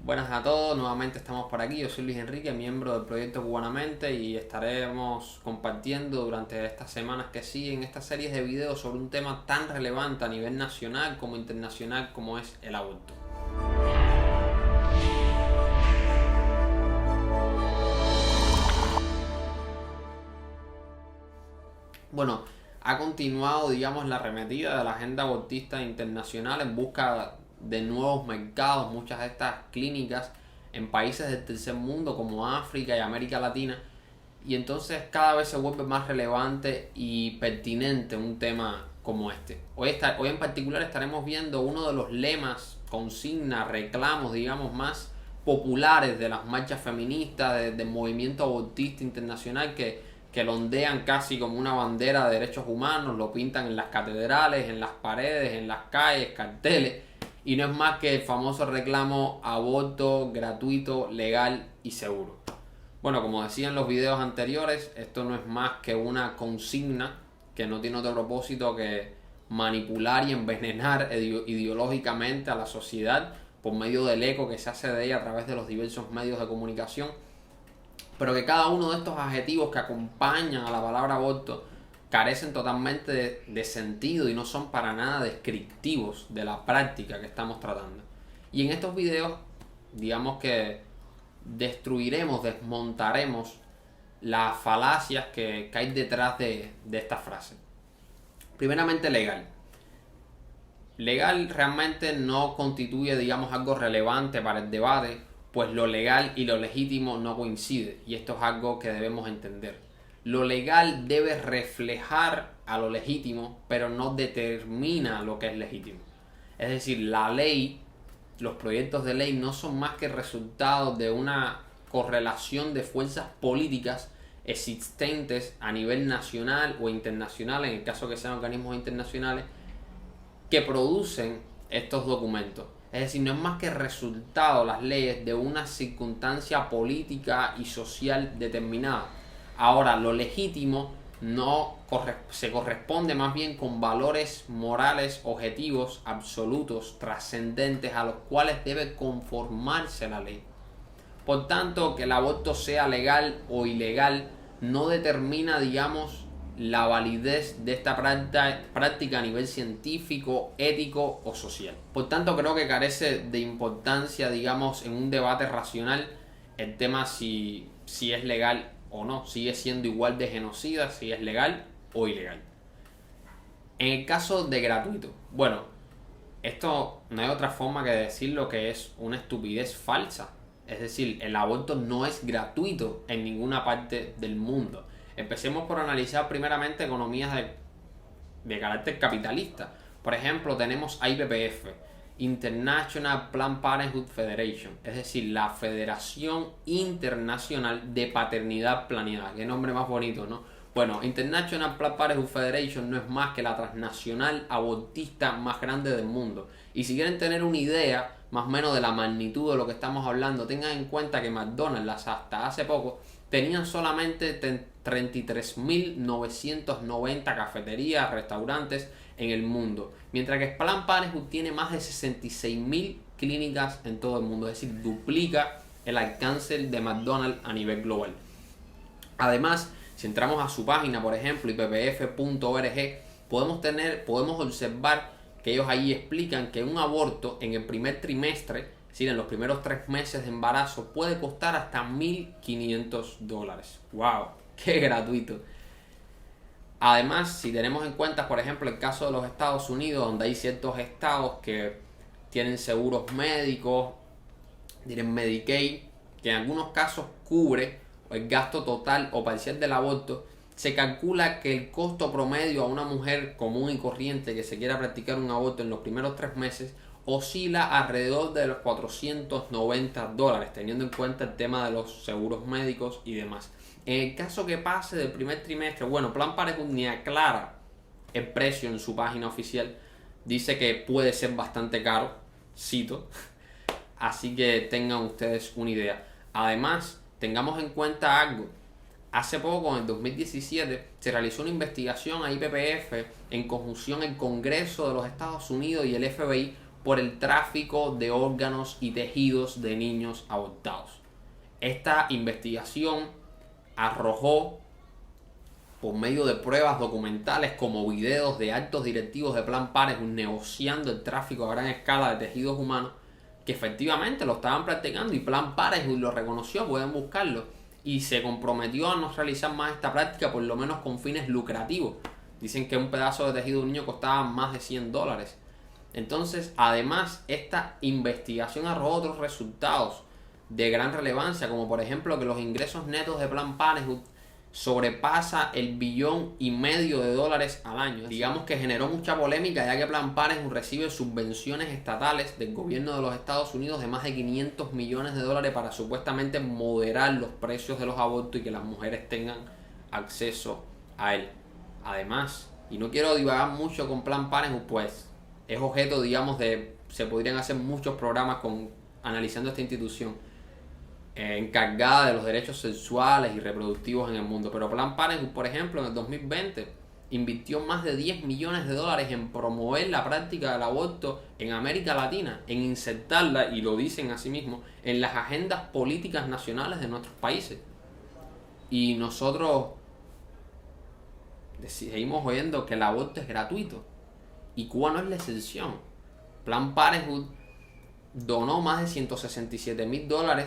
Buenas a todos, nuevamente estamos por aquí. Yo soy Luis Enrique, miembro del proyecto Cubanamente, y estaremos compartiendo durante estas semanas que siguen estas series de videos sobre un tema tan relevante a nivel nacional como internacional como es el aborto. Bueno, ha continuado, digamos, la arremetida de la agenda abortista internacional en busca de nuevos mercados. Muchas de estas clínicas en países del tercer mundo como África y América Latina, y entonces cada vez se vuelve más relevante y pertinente un tema como este. Hoy en particular estaremos viendo uno de los lemas, consignas, reclamos, digamos, más populares de las marchas feministas, del movimiento abortista internacional, que lo ondean casi como una bandera de derechos humanos, lo pintan en las catedrales, en las paredes, en las calles, carteles, y no es más que el famoso reclamo aborto gratuito, legal y seguro. Bueno, como decía en los videos anteriores, esto no es más que una consigna que no tiene otro propósito que manipular y envenenar ideológicamente a la sociedad por medio del eco que se hace de ella a través de los diversos medios de comunicación, pero que cada uno de estos adjetivos que acompañan a la palabra aborto carecen totalmente de sentido y no son para nada descriptivos de la práctica que estamos tratando. Y en estos videos, digamos que destruiremos, desmontaremos las falacias que hay detrás de esta frase. Primeramente, legal. Legal realmente no constituye, digamos, algo relevante para el debate, pues lo legal y lo legítimo no coinciden, y esto es algo que debemos entender. Lo legal debe reflejar a lo legítimo, pero no determina lo que es legítimo. Es decir, la ley, los proyectos de ley no son más que resultado de una correlación de fuerzas políticas existentes a nivel nacional o internacional, en el caso que sean organismos internacionales, que producen estos documentos. Es decir, no es más que resultado las leyes de una circunstancia política y social determinada. Ahora, lo legítimo se corresponde más bien con valores morales, objetivos, absolutos, trascendentes, a los cuales debe conformarse la ley. Por tanto, que el aborto sea legal o ilegal no determina, digamos, la validez de esta práctica a nivel científico, ético o social. Por tanto, creo que carece de importancia, digamos, en un debate racional el tema si es legal o no. Sigue siendo igual de genocida si es legal o ilegal. En el caso de gratuito, bueno, esto no hay otra forma que decirlo que es una estupidez falsa. Es decir, el aborto no es gratuito en ninguna parte del mundo. Empecemos por analizar primeramente economías de carácter capitalista. Por ejemplo, tenemos IPPF, International Planned Parenthood Federation, es decir, la Federación Internacional de Paternidad Planeada. Qué nombre más bonito, ¿no? Bueno, International Planned Parenthood Federation no es más que la transnacional abortista más grande del mundo. Y si quieren tener una idea más o menos de la magnitud de lo que estamos hablando, tengan en cuenta que McDonald's hasta hace poco tenían solamente 33.990 cafeterías, restaurantes en el mundo, mientras que Planned Parenthood tiene más de 66.000 clínicas en todo el mundo, es decir, duplica el alcance de McDonald's a nivel global. Además, si entramos a su página, por ejemplo, ippf.org, podemos observar que ellos ahí explican que un aborto en el primer trimestre, es decir, en los primeros 3 meses de embarazo, puede costar hasta $1.500. ¡Wow! ¡Qué gratuito! Además, si tenemos en cuenta, por ejemplo, el caso de los Estados Unidos, donde hay ciertos estados que tienen seguros médicos, tienen Medicaid, que en algunos casos cubre el gasto total o parcial del aborto, se calcula que el costo promedio a una mujer común y corriente que se quiera practicar un aborto en los primeros 3 meses oscila alrededor de los $490, teniendo en cuenta el tema de los seguros médicos y demás. En el caso que pase del primer trimestre, bueno, Planned Parenthood ni aclara el precio en su página oficial, dice que puede ser bastante caro, cito, así que tengan ustedes una idea. Además, tengamos en cuenta algo. Hace poco, en el 2017, se realizó una investigación a IPPF en conjunción el Congreso de los Estados Unidos y el FBI por el tráfico de órganos y tejidos de niños abortados. Esta investigación arrojó, por medio de pruebas documentales como videos de altos directivos de Planned Parenthood negociando el tráfico a gran escala de tejidos humanos, que efectivamente lo estaban practicando y Planned Parenthood lo reconoció, pueden buscarlo, y se comprometió a no realizar más esta práctica, por lo menos con fines lucrativos. Dicen que un pedazo de tejido de un niño costaba más de $100. Entonces, además, esta investigación arrojó otros resultados de gran relevancia, como por ejemplo que los ingresos netos de Planned Parenthood sobrepasa el $1,5 billones al año. Digamos que generó mucha polémica, ya que Planned Parenthood recibe subvenciones estatales del gobierno de los Estados Unidos de más de $500 millones para supuestamente moderar los precios de los abortos y que las mujeres tengan acceso a él. Además, y no quiero divagar mucho con Planned Parenthood, pues es objeto, digamos, se podrían hacer muchos programas analizando esta institución encargada de los derechos sexuales y reproductivos en el mundo. Pero Planned Parenthood, por ejemplo, en el 2020 invirtió más de $10 millones en promover la práctica del aborto en América Latina, en insertarla, y lo dicen así mismo, en las agendas políticas nacionales de nuestros países. Y nosotros seguimos oyendo que el aborto es gratuito y Cuba no es la excepción. Planned Parenthood donó más de $167,000,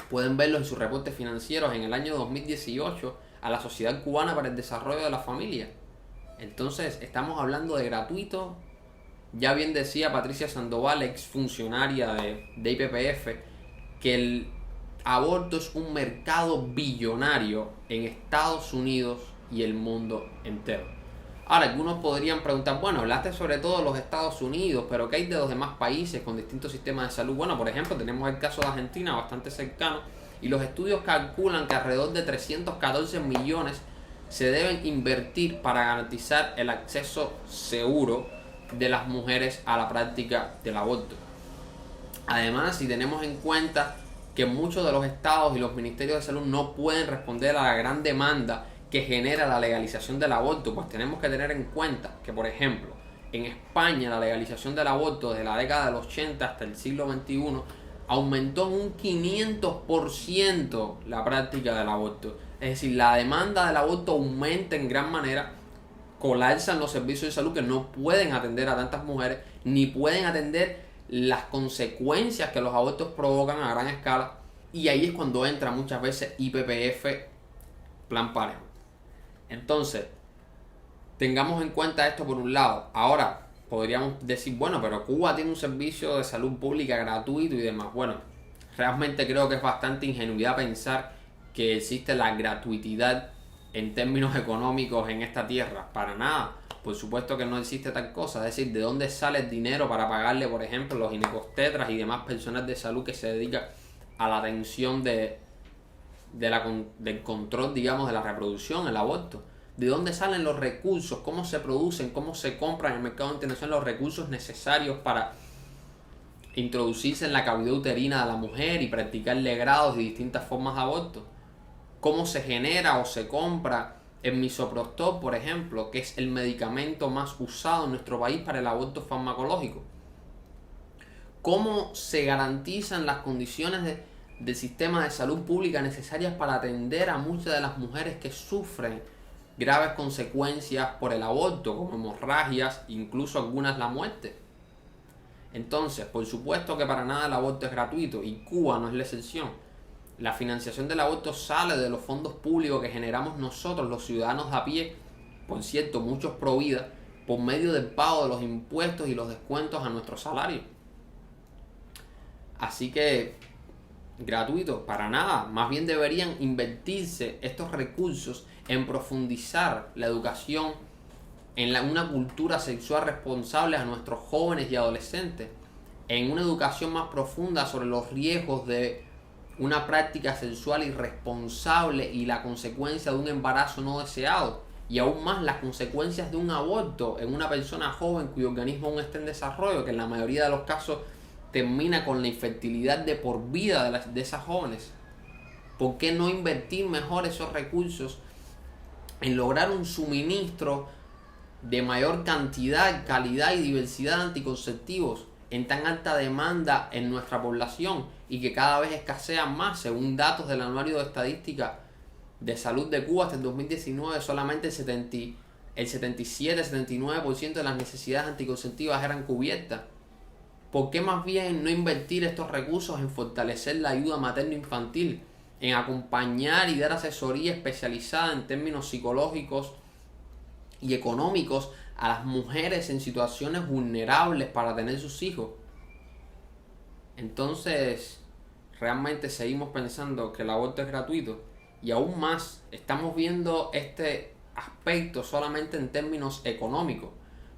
pueden verlo en sus reportes financieros, en el año 2018 a la Sociedad Cubana para el Desarrollo de la Familia. Entonces estamos hablando de gratuito. Ya bien decía Patricia Sandoval, ex funcionaria de IPPF, que el aborto es un mercado billonario en Estados Unidos y el mundo entero. Ahora, algunos podrían preguntar, bueno, hablaste sobre todo de los Estados Unidos, pero ¿qué hay de los demás países con distintos sistemas de salud? Bueno, por ejemplo, tenemos el caso de Argentina, bastante cercano, y los estudios calculan que alrededor de 314 millones se deben invertir para garantizar el acceso seguro de las mujeres a la práctica del aborto. Además, si tenemos en cuenta que muchos de los estados y los ministerios de salud no pueden responder a la gran demanda que genera la legalización del aborto, pues tenemos que tener en cuenta que, por ejemplo, en España la legalización del aborto desde la década del 80 hasta el siglo XXI aumentó en un 500% la práctica del aborto. Es decir, la demanda del aborto aumenta en gran manera, colapsan los servicios de salud que no pueden atender a tantas mujeres, ni pueden atender las consecuencias que los abortos provocan a gran escala, y ahí es cuando entra muchas veces IPPF, Planned Parenthood. Entonces, tengamos en cuenta esto por un lado. Ahora, podríamos decir, bueno, pero Cuba tiene un servicio de salud pública gratuito y demás. Bueno, realmente creo que es bastante ingenuidad pensar que existe la gratuidad en términos económicos en esta tierra. Para nada. Por supuesto que no existe tal cosa. Es decir, ¿de dónde sale el dinero para pagarle, por ejemplo, los ginecobstetras y demás personal de salud que se dedica a la atención del control, digamos, de la reproducción, el aborto? ¿De dónde salen los recursos? ¿Cómo se producen? ¿Cómo se compran en el mercado internacional los recursos necesarios para introducirse en la cavidad uterina de la mujer y practicar legrados y distintas formas de aborto? ¿Cómo se genera o se compra el misoprostol, por ejemplo, que es el medicamento más usado en nuestro país para el aborto farmacológico? ¿Cómo se garantizan las condiciones del sistema de salud pública necesarias para atender a muchas de las mujeres que sufren graves consecuencias por el aborto, como hemorragias, incluso algunas la muerte? Entonces, por supuesto que para nada el aborto es gratuito y Cuba no es la excepción. La financiación del aborto sale de los fondos públicos que generamos nosotros, los ciudadanos a pie, por cierto, muchos pro vida, por medio del pago de los impuestos y los descuentos a nuestro salario. Así que, gratuito, para nada. Más bien deberían invertirse estos recursos en profundizar la educación en una cultura sexual responsable a nuestros jóvenes y adolescentes, en una educación más profunda sobre los riesgos de una práctica sexual irresponsable y la consecuencia de un embarazo no deseado, y aún más las consecuencias de un aborto en una persona joven cuyo organismo aún está en desarrollo, que en la mayoría de los casos termina con la infertilidad de por vida de esas jóvenes. ¿Por qué no invertir mejor esos recursos en lograr un suministro de mayor cantidad, calidad y diversidad de anticonceptivos en tan alta demanda en nuestra población y que cada vez escasean más. Según datos del Anuario de Estadística de Salud de Cuba, hasta el 2019 solamente el 77-79% de las necesidades anticonceptivas eran cubiertas. ¿Por qué más bien no invertir estos recursos en fortalecer la ayuda materno-infantil, en acompañar y dar asesoría especializada en términos psicológicos y económicos a las mujeres en situaciones vulnerables para tener sus hijos? Entonces, realmente seguimos pensando que el aborto es gratuito, y aún más estamos viendo este aspecto solamente en términos económicos,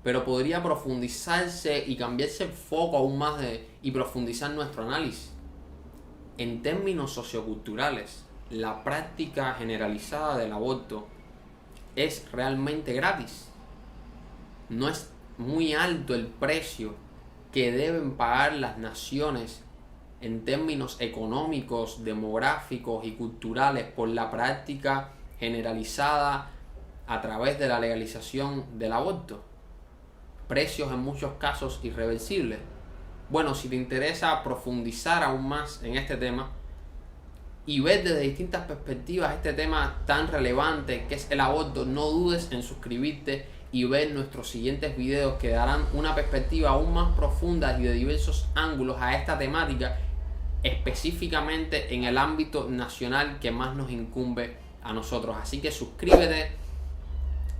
pero podría profundizarse y cambiarse el foco aún más y profundizar nuestro análisis. En términos socioculturales, la práctica generalizada del aborto es realmente gratis. No es muy alto el precio que deben pagar las naciones en términos económicos, demográficos y culturales por la práctica generalizada a través de la legalización del aborto. Precios en muchos casos irreversibles. Bueno, si te interesa profundizar aún más en este tema y ver desde distintas perspectivas este tema tan relevante que es el aborto, no dudes en suscribirte y ver nuestros siguientes videos que darán una perspectiva aún más profunda y de diversos ángulos a esta temática, específicamente en el ámbito nacional que más nos incumbe a nosotros. Así que suscríbete,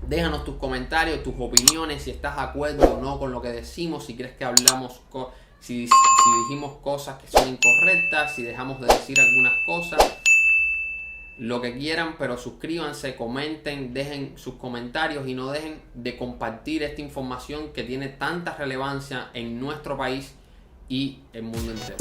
déjanos tus comentarios, tus opiniones, si estás de acuerdo o no con lo que decimos, si crees que hablamos, si dijimos cosas que son incorrectas, si dejamos de decir algunas cosas, lo que quieran, pero suscríbanse, comenten, dejen sus comentarios y no dejen de compartir esta información que tiene tanta relevancia en nuestro país y el mundo entero.